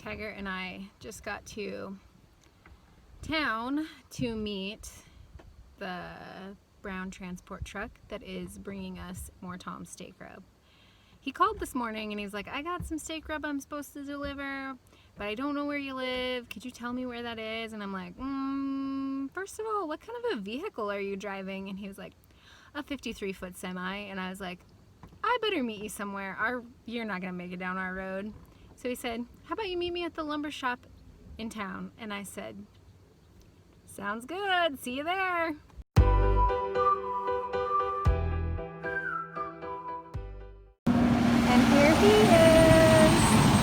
Taggart and I just got to town to meet the brown transport truck that is bringing us more Tom's steak rub. He called this morning and he's like, I got some steak rub I'm supposed to deliver, but I don't know where you live. Could you tell me where that is? And I'm like, first of all, what kind of a vehicle are you driving? And he was like, a 53-foot semi. And I was like, I better meet you somewhere. You're not gonna make it down our road. So he said, how about you meet me at the lumber shop in town? And I said, sounds good, see you there. And here he is.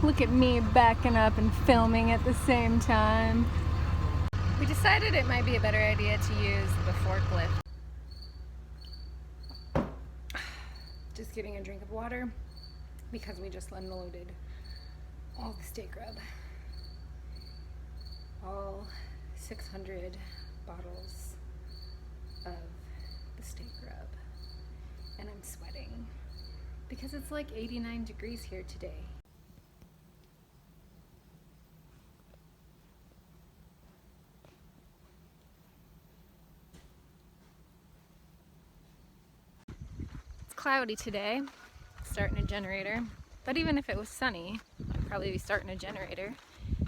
Look at me backing up and filming at the same time. We decided it might be a better idea to use the forklift. Just getting a drink of water because we just unloaded all the steak rub. All 600 bottles of the steak rub. And I'm sweating because it's like 89 degrees here today. Cloudy today, starting a generator, but even if it was sunny, I'd probably be starting a generator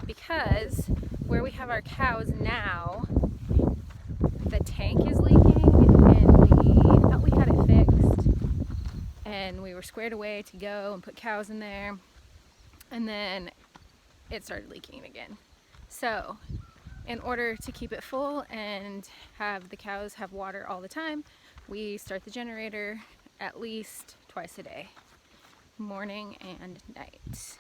because where we have our cows now, the tank is leaking and we thought we had it fixed and we were squared away to go and put cows in there, and then it started leaking again. So in order to keep it full and have the cows have water all the time, we start the generator at least twice a day, morning and night.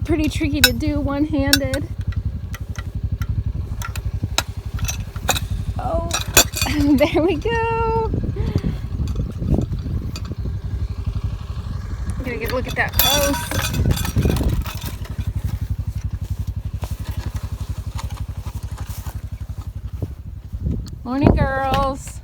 Pretty tricky to do one-handed. Oh, there we go. I'm gonna get a look at that post. Morning, girls.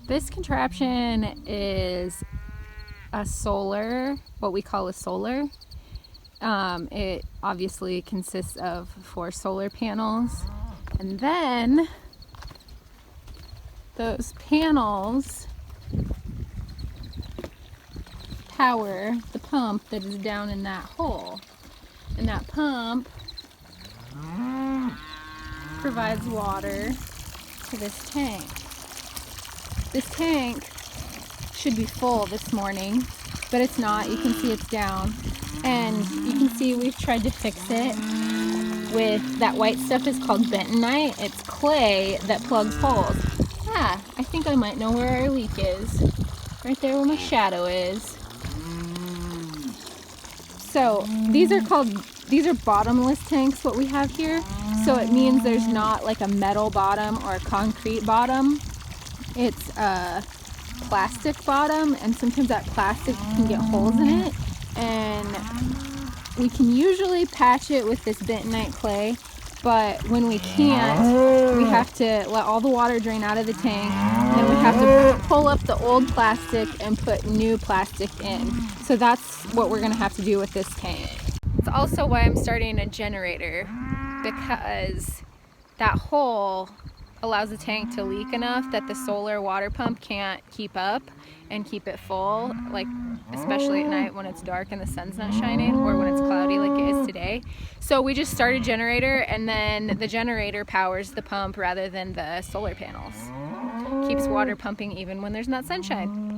This contraption is a solar, what we call a solar. It obviously consists of 4 solar panels, and then those panels power the pump that is down in that hole, and that pump provides water to this tank. This tank should be full this morning, but it's not. You can see it's down, and you can see we've tried to fix it with that white stuff. Is called bentonite. It's clay that plugs holes. I think I might know where our leak is. Right there where my shadow is. So these are bottomless tanks, what we have here. So it means there's not like a metal bottom or a concrete bottom. It's a plastic bottom, and sometimes that plastic can get holes in it. And we can usually patch it with this bentonite clay, but when we can't, we have to let all the water drain out of the tank, and then we have to pull up the old plastic and put new plastic in. So that's what we're gonna have to do with this tank. It's also why I'm starting a generator, because that hole allows the tank to leak enough that the solar water pump can't keep up and keep it full, like especially at night when it's dark and the sun's not shining, or when it's cloudy like it is today. So we just started a generator, and then the generator powers the pump rather than the solar panels. Keeps water pumping even when there's not sunshine.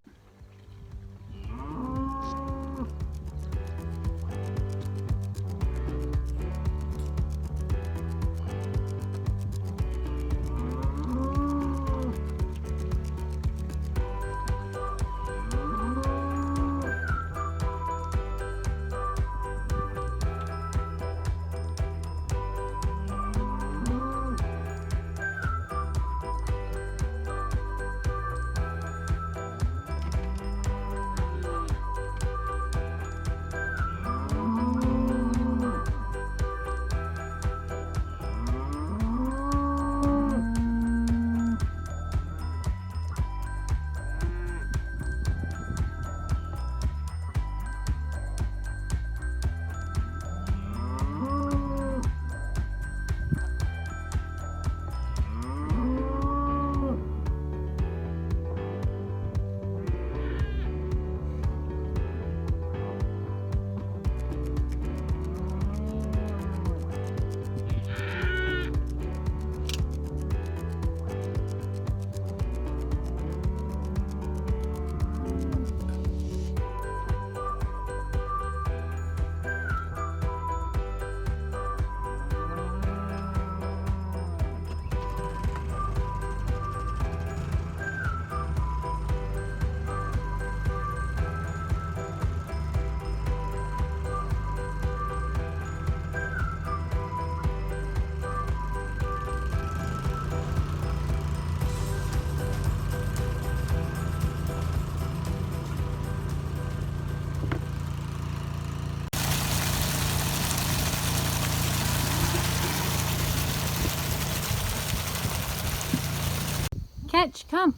Catch, come.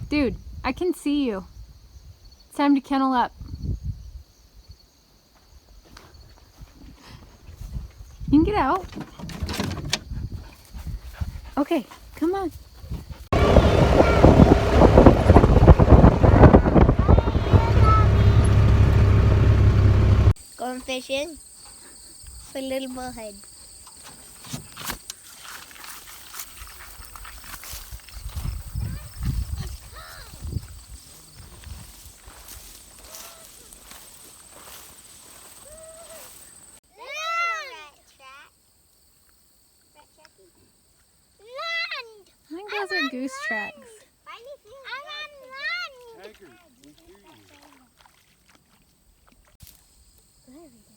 Dude, I can see you. It's time to kennel up. You can get out. Okay, come on. Going fishing for little bullhead. I think those are goose tracks. There we go.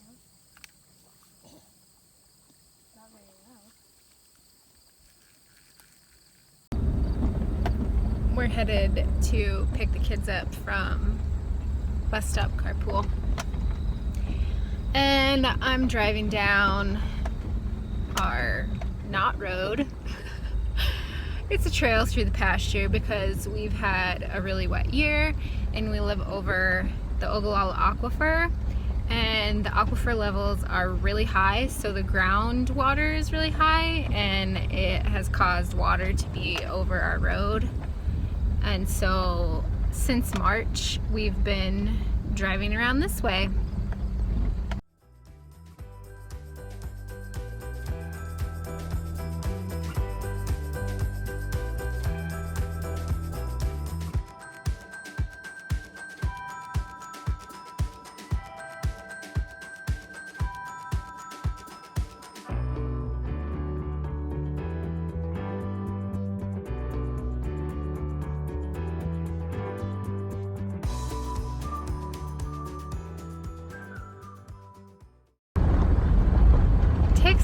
Not very well. We're headed to pick the kids up from bus stop carpool. And I'm driving down our not road. It's a trail through the pasture because we've had a really wet year and we live over the Ogallala Aquifer, and the aquifer levels are really high, so the groundwater is really high, and it has caused water to be over our road. And so since March we've been driving around this way.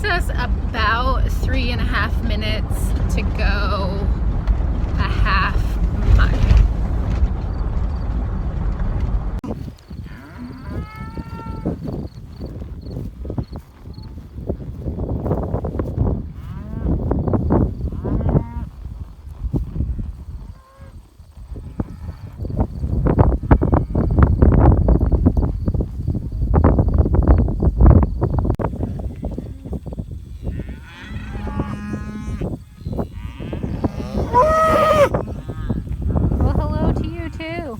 us about 3.5 minutes to go a half mile. Well, hello to you too.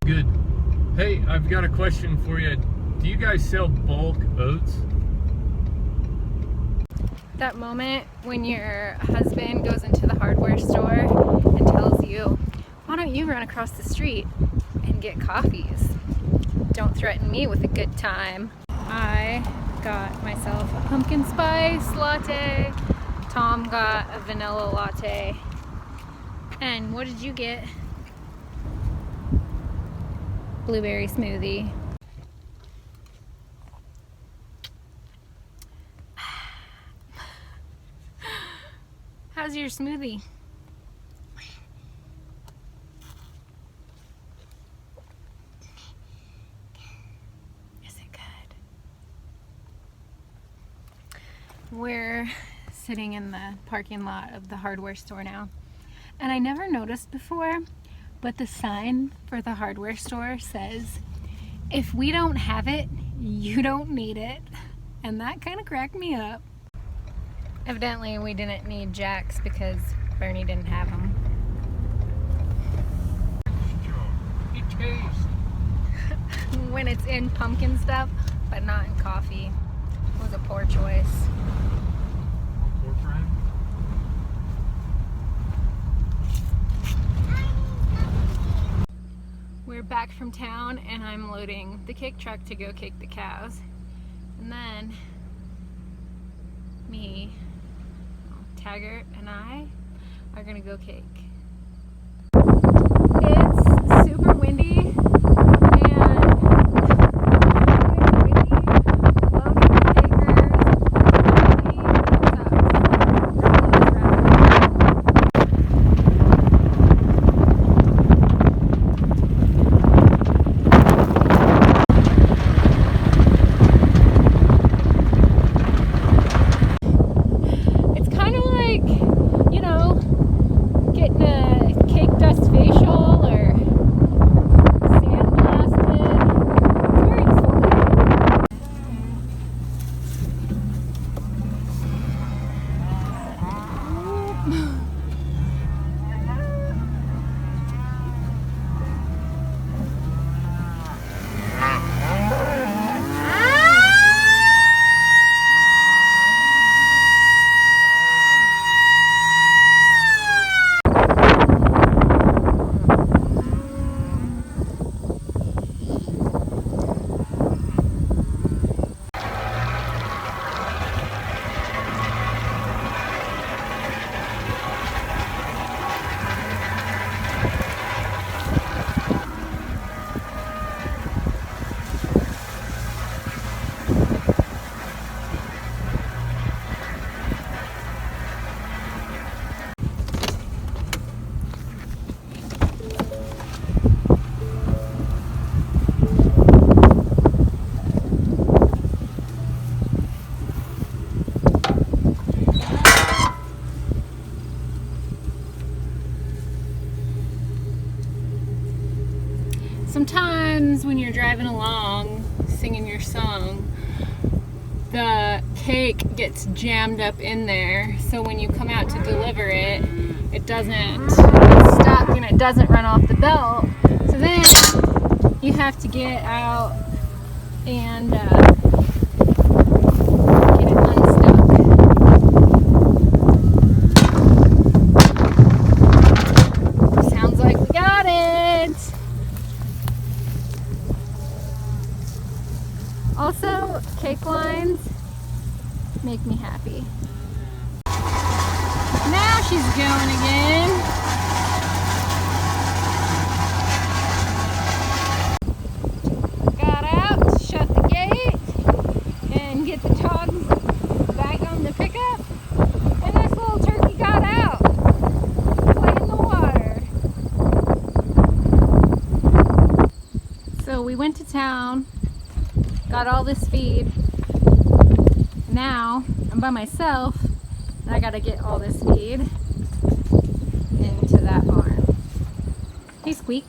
Good. Hey, I've got a question for you. Do you guys sell bulk oats? That moment when your husband goes into the hardware store and tells you, why don't you run across the street and get coffees? Don't threaten me with a good time. I got myself a pumpkin spice latte. Tom got a vanilla latte. And what did you get? Blueberry smoothie. How's your smoothie? Is it good? We're sitting in the parking lot of the hardware store now. And I never noticed before, but the sign for the hardware store says, if we don't have it, you don't need it. And that kind of cracked me up. Evidently, we didn't need jacks because Bernie didn't have them. It tastes. When it's in pumpkin stuff, but not in coffee. It was a poor choice. Poor friend. We're back from town and I'm loading the cake truck to go cake the cows. And then me, Taggart, and I are gonna go cake. It's super windy and sometimes when you're driving along singing your song, the cake gets jammed up in there, so when you come out to deliver it, it doesn't, it's stuck and it doesn't run off the belt. So then you have to get out and get it unstuck. Sounds like we got it. she's going again. Got out, shut the gate, and get the dogs back on the pickup. And this little turkey got out, playing in the water. So we went to town, got all this feed. Now I'm by myself and I gotta get all this feed into that barn. Hey, Squeak.